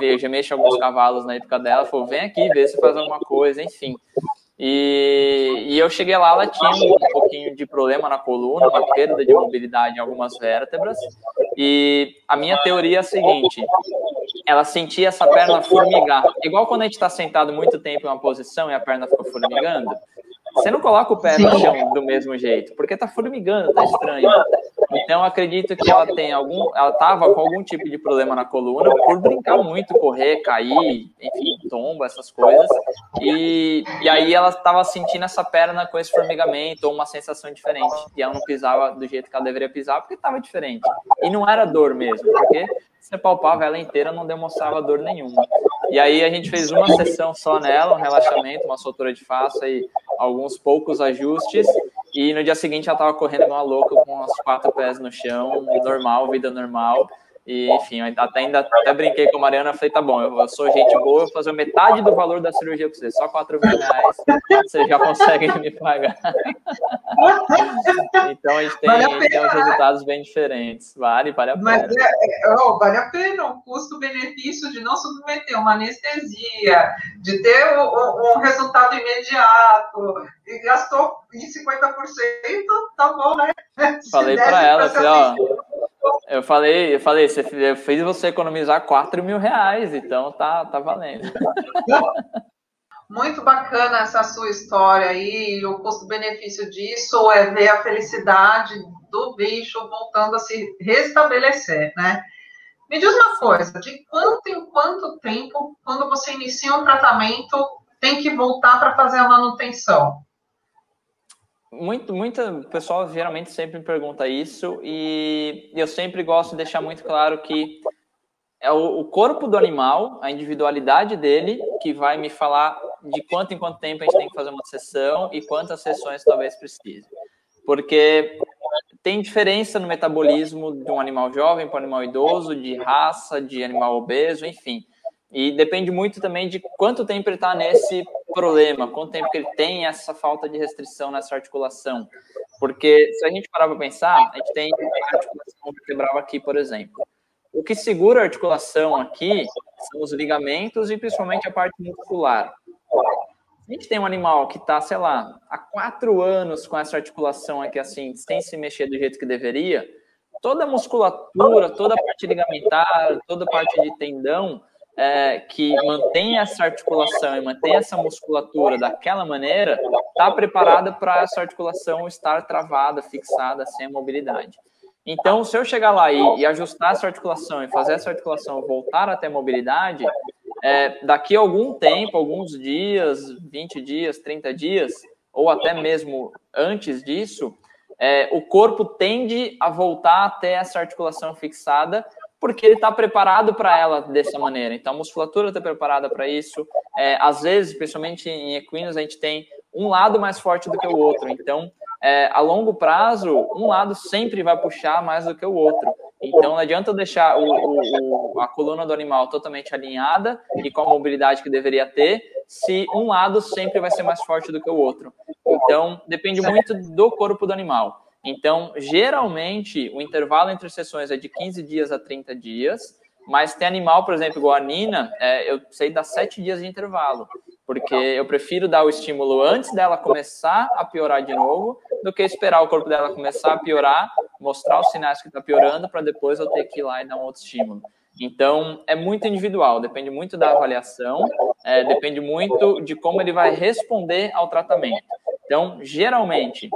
eu já mexo alguns cavalos na época dela, falou, vem aqui, vê se faz alguma coisa, enfim. E eu cheguei lá, ela tinha um pouquinho de problema na coluna, uma perda de mobilidade em algumas vértebras, e a minha teoria é a seguinte, ela sentia essa perna formigar, igual quando a gente está sentado muito tempo em uma posição e a perna fica formigando, você não coloca o pé no chão do mesmo jeito, porque tá formigando, tá estranho. Então, acredito que ela estava com algum tipo de problema na coluna por brincar muito, correr, cair, enfim, tomba, essas coisas. E aí ela estava sentindo essa perna com esse formigamento ou uma sensação diferente. E ela não pisava do jeito que ela deveria pisar porque estava diferente. E não era dor mesmo, porque você palpava ela inteira, não demonstrava dor nenhuma. E aí a gente fez uma sessão só nela, um relaxamento, uma soltura de face e alguns poucos ajustes. E no dia seguinte ela estava correndo igual uma louca com os 4 pés no chão, normal, vida normal. E, enfim, até brinquei com a Mariana, falei, tá bom, eu sou gente boa, eu vou fazer metade do valor da cirurgia para você, só R$4.000, você já consegue me pagar. Então, a gente tem uns resultados bem diferentes, vale a pena. Mas vale a pena, o custo-benefício de não submeter uma anestesia, de ter um resultado imediato, e gastou em 50%, tá bom, né? Falei para ela, eu falei, eu fiz você economizar R$4.000, então tá valendo. Muito bacana essa sua história aí, o custo-benefício disso é ver a felicidade do bicho voltando a se restabelecer, né? Me diz uma coisa, de quanto em quanto tempo, quando você inicia um tratamento, tem que voltar para fazer a manutenção? O pessoal geralmente sempre me pergunta isso e eu sempre gosto de deixar muito claro que é o corpo do animal, a individualidade dele, que vai me falar de quanto em quanto tempo a gente tem que fazer uma sessão e quantas sessões talvez precise. Porque tem diferença no metabolismo de um animal jovem para um animal idoso, de raça, de animal obeso, enfim. E depende muito também de quanto tempo ele está nesse problema, quanto tempo que ele tem essa falta de restrição nessa articulação. Porque se a gente parar para pensar, a gente tem a articulação vertebral aqui, por exemplo. O que segura a articulação aqui são os ligamentos e principalmente a parte muscular. Se a gente tem um animal que está, sei lá, há 4 anos com essa articulação aqui assim, sem se mexer do jeito que deveria, toda a musculatura, toda a parte ligamentar, toda a parte de tendão que mantém essa articulação e mantém essa musculatura daquela maneira, está preparada para essa articulação estar travada, fixada, sem mobilidade. Então, se eu chegar lá e ajustar essa articulação e fazer essa articulação voltar até a mobilidade, daqui a algum tempo, alguns dias, 20 dias, 30 dias, ou até mesmo antes disso, o corpo tende a voltar até essa articulação fixada, porque ele está preparado para ela dessa maneira. Então, a musculatura está preparada para isso. Às vezes, principalmente em equinos, a gente tem um lado mais forte do que o outro. Então, a longo prazo, um lado sempre vai puxar mais do que o outro. Então, não adianta deixar a coluna do animal totalmente alinhada e com a mobilidade que deveria ter, se um lado sempre vai ser mais forte do que o outro. Então, depende muito do corpo do animal. Então, geralmente, o intervalo entre sessões é de 15 dias a 30 dias, mas tem animal, por exemplo, igual a Nina, eu sei dar 7 dias de intervalo, porque eu prefiro dar o estímulo antes dela começar a piorar de novo, do que esperar o corpo dela começar a piorar, mostrar os sinais que está piorando, para depois eu ter que ir lá e dar um outro estímulo. Então, é muito individual, depende muito da avaliação, depende muito de como ele vai responder ao tratamento. Então, geralmente,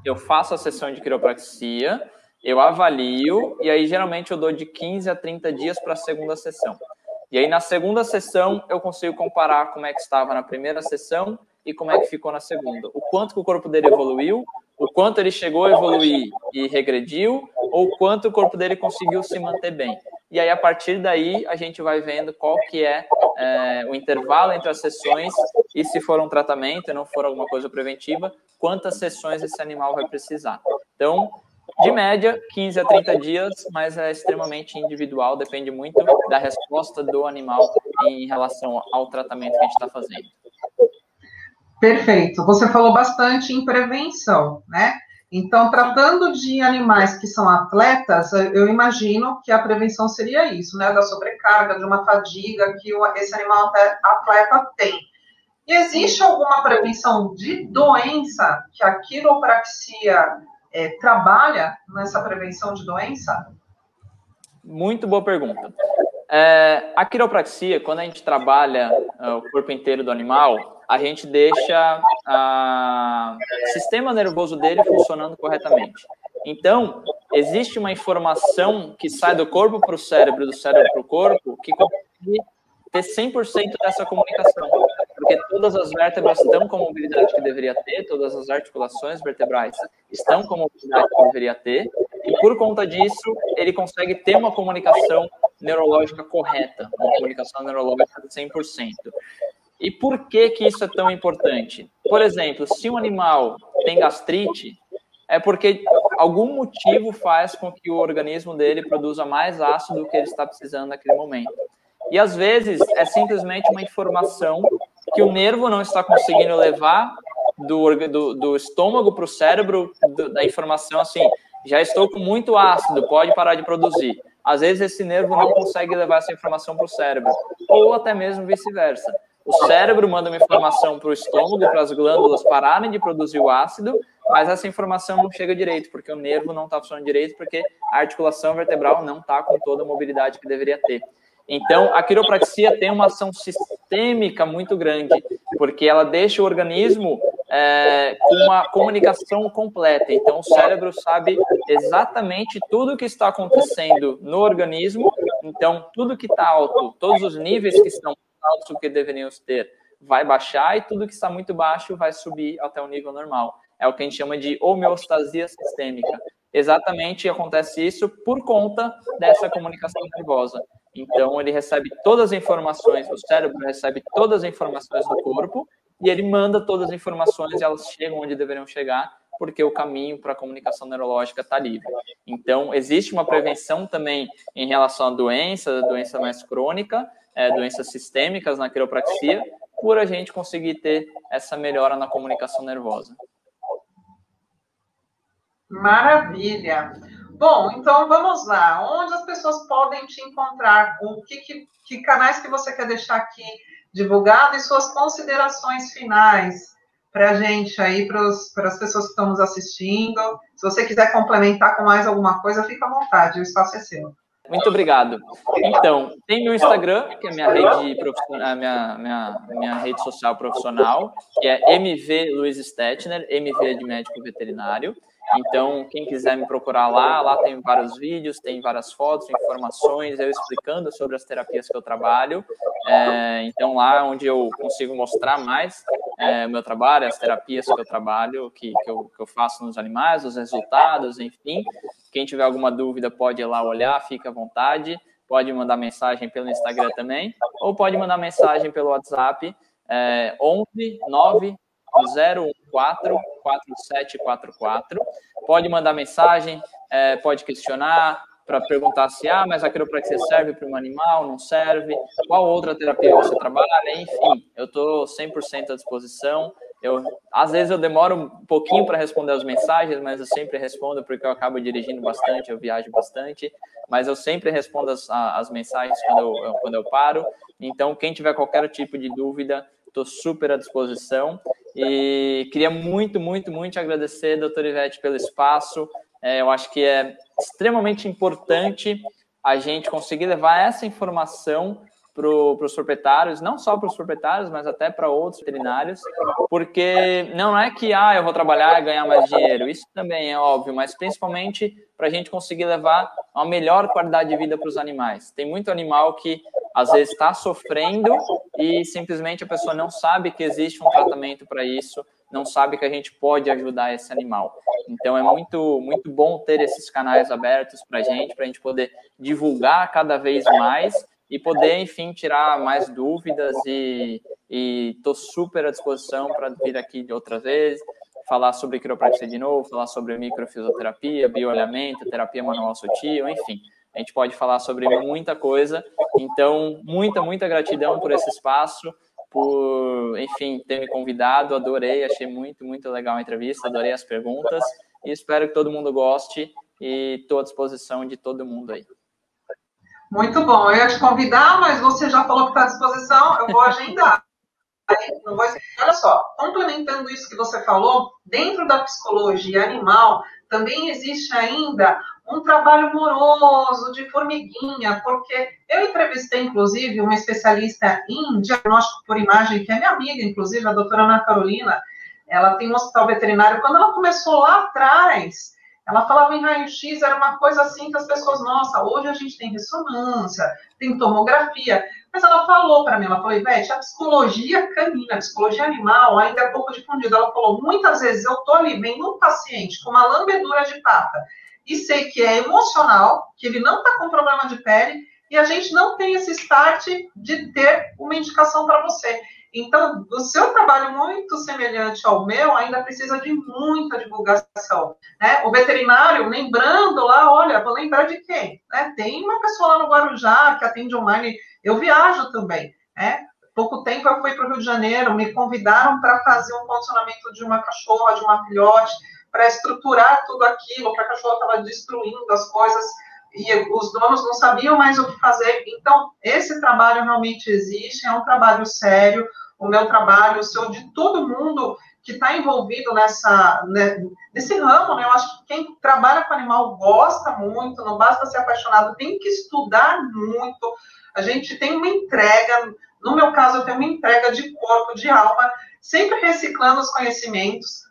eu faço a sessão de quiropraxia, eu avalio, e aí geralmente eu dou de 15 a 30 dias para a segunda sessão. E aí na segunda sessão eu consigo comparar como é que estava na primeira sessão e como é que ficou na segunda. O quanto que o corpo dele evoluiu, o quanto ele chegou a evoluir e regrediu, ou o quanto o corpo dele conseguiu se manter bem. E aí, a partir daí, a gente vai vendo qual que é o intervalo entre as sessões e, se for um tratamento e não for alguma coisa preventiva, quantas sessões esse animal vai precisar. Então, de média, 15 a 30 dias, mas é extremamente individual, depende muito da resposta do animal em relação ao tratamento que a gente está fazendo. Perfeito. Você falou bastante em prevenção, né? Então, tratando de animais que são atletas, eu imagino que a prevenção seria isso, né? Da sobrecarga, de uma fadiga que esse animal atleta tem. E existe alguma prevenção de doença que a quiropraxia trabalha nessa prevenção de doença? Muito boa pergunta. A quiropraxia, quando a gente trabalha o corpo inteiro do animal, a gente deixa o sistema nervoso dele funcionando corretamente. Então, existe uma informação que sai do corpo para o cérebro, do cérebro para o corpo, que consegue ter 100% dessa comunicação. Porque todas as vértebras estão com a mobilidade que deveria ter, todas as articulações vertebrais estão com a mobilidade que deveria ter, e por conta disso, ele consegue ter uma comunicação neurológica correta, uma comunicação neurológica de 100%. E por que isso é tão importante? Por exemplo, se um animal tem gastrite, é porque algum motivo faz com que o organismo dele produza mais ácido do que ele está precisando naquele momento. E às vezes é simplesmente uma informação que o nervo não está conseguindo levar do estômago para o cérebro, da informação assim, já estou com muito ácido, pode parar de produzir. Às vezes esse nervo não consegue levar essa informação para o cérebro, ou até mesmo vice-versa. O cérebro manda uma informação para o estômago, para as glândulas pararem de produzir o ácido, mas essa informação não chega direito, porque o nervo não está funcionando direito, porque a articulação vertebral não está com toda a mobilidade que deveria ter. Então, a quiropraxia tem uma ação sistêmica muito grande, porque ela deixa o organismo com uma comunicação completa. Então, o cérebro sabe exatamente tudo o que está acontecendo no organismo. Então, tudo que está alto, todos os níveis que estão altos do que deveriam ter, vai baixar, e tudo que está muito baixo vai subir até o nível normal. É o que a gente chama de homeostasia sistêmica. Exatamente acontece isso por conta dessa comunicação nervosa. Então, ele recebe todas as informações, o cérebro recebe todas as informações do corpo, e ele manda todas as informações e elas chegam onde deveriam chegar porque o caminho para a comunicação neurológica está livre. Então, existe uma prevenção também em relação à doença mais crônica, doenças sistêmicas na quiropraxia, por a gente conseguir ter essa melhora na comunicação nervosa. Maravilha! Bom, então vamos lá. Onde as pessoas podem te encontrar? Que canais que você quer deixar aqui divulgado e suas considerações finais para a gente aí, para as pessoas que estão nos assistindo. Se você quiser complementar com mais alguma coisa, fica à vontade, o espaço é seu. Muito obrigado. Então, tem meu Instagram, que é minha rede social profissional, que é MV Luiz Stetner, MV de médico veterinário. Então, quem quiser me procurar lá tem vários vídeos, tem várias fotos, informações, eu explicando sobre as terapias que eu trabalho. Então, lá onde eu consigo mostrar mais o meu trabalho, as terapias que eu trabalho, que eu faço nos animais, os resultados, enfim. Quem tiver alguma dúvida pode ir lá olhar, fica à vontade. Pode mandar mensagem pelo Instagram também, ou pode mandar mensagem pelo WhatsApp, 11 9 014 4744. Pode mandar mensagem, pode questionar, para perguntar se, mas a quiropraxia serve para um animal, não serve, qual outra terapia você trabalha, enfim, eu estou 100% à disposição. Às vezes eu demoro um pouquinho para responder as mensagens, mas eu sempre respondo porque eu acabo dirigindo bastante, eu viajo bastante, mas eu sempre respondo as mensagens quando eu paro. Então, quem tiver qualquer tipo de dúvida, estou super à disposição. E queria muito agradecer, doutora Ivete, pelo espaço. Eu acho que é extremamente importante a gente conseguir levar essa informação para os proprietários, não só para os proprietários, mas até para outros veterinários, porque não é que eu vou trabalhar e ganhar mais dinheiro, isso também é óbvio, mas principalmente para a gente conseguir levar uma melhor qualidade de vida para os animais. Tem muito animal que às vezes está sofrendo e simplesmente a pessoa não sabe que existe um tratamento para isso, não sabe que a gente pode ajudar esse animal. Então, é muito bom ter esses canais abertos para a gente poder divulgar cada vez mais e poder, enfim, tirar mais dúvidas e estou super à disposição para vir aqui de outra vez, falar sobre quiropraxia de novo, falar sobre microfisioterapia, bioalimento, terapia manual sutil, enfim. A gente pode falar sobre muita coisa. Então, muita gratidão por esse espaço, por, enfim, ter me convidado. Adorei, achei muito legal a entrevista, adorei as perguntas e espero que todo mundo goste e estou à disposição de todo mundo aí. Muito bom. Eu ia te convidar, mas você já falou que está à disposição, eu vou agendar. Olha só, complementando isso que você falou, dentro da psicologia animal, também existe ainda um trabalho moroso de formiguinha, porque eu entrevistei, inclusive, uma especialista em diagnóstico por imagem, que é minha amiga, inclusive, a doutora Ana Carolina. Ela tem um hospital veterinário. Quando ela começou lá atrás, ela falava em raio-x, era uma coisa assim que as pessoas, nossa, hoje a gente tem ressonância, tem tomografia. Mas ela falou para mim, ela falou, Ivete, a psicologia canina, a psicologia animal ainda é pouco difundida. Ela falou, muitas vezes eu estou ali vendo um paciente com uma lambedura de pata e sei que é emocional, que ele não está com problema de pele e a gente não tem esse start de ter uma indicação para você. Então, o seu trabalho muito semelhante ao meu ainda precisa de muita divulgação, né? O veterinário, lembrando lá, olha, vou lembrar de quem? Né? Tem uma pessoa lá no Guarujá que atende online, eu viajo também, né? Pouco tempo eu fui para o Rio de Janeiro, me convidaram para fazer um condicionamento de uma cachorra, de uma filhote, para estruturar tudo aquilo, que a cachorra estava destruindo as coisas, e os donos não sabiam mais o que fazer. Então, esse trabalho realmente existe, é um trabalho sério, o meu trabalho, o seu, de todo mundo que está envolvido nesse ramo, né? Eu acho que quem trabalha com animal gosta muito, não basta ser apaixonado, tem que estudar muito. A gente tem uma entrega, no meu caso, eu tenho uma entrega de corpo, de alma, sempre reciclando os conhecimentos.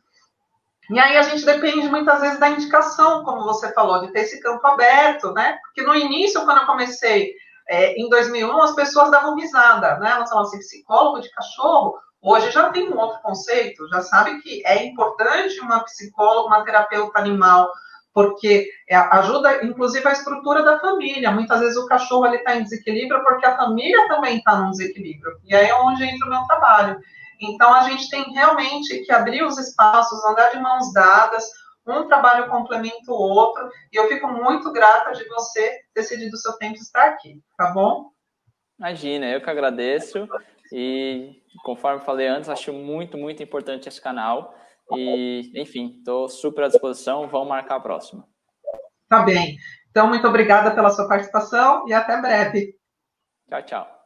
E aí a gente depende muitas vezes da indicação, como você falou, de ter esse campo aberto, né? Porque no início, quando eu comecei em 2001, as pessoas davam risada, né? Elas falavam assim, psicólogo de cachorro, hoje já tem um outro conceito, já sabe que é importante uma psicóloga, uma terapeuta animal, porque ajuda, inclusive, a estrutura da família. Muitas vezes o cachorro está em desequilíbrio porque a família também está num desequilíbrio. E aí é onde entra o meu trabalho. Então, a gente tem realmente que abrir os espaços, andar de mãos dadas, um trabalho complementa o outro, e eu fico muito grata de você ter cedido o seu tempo de estar aqui, tá bom? Imagina, eu que agradeço, e conforme falei antes, acho muito, muito importante esse canal, e, enfim, estou super à disposição, vamos marcar a próxima. Tá bem. Então, muito obrigada pela sua participação e até breve. Tchau, tchau.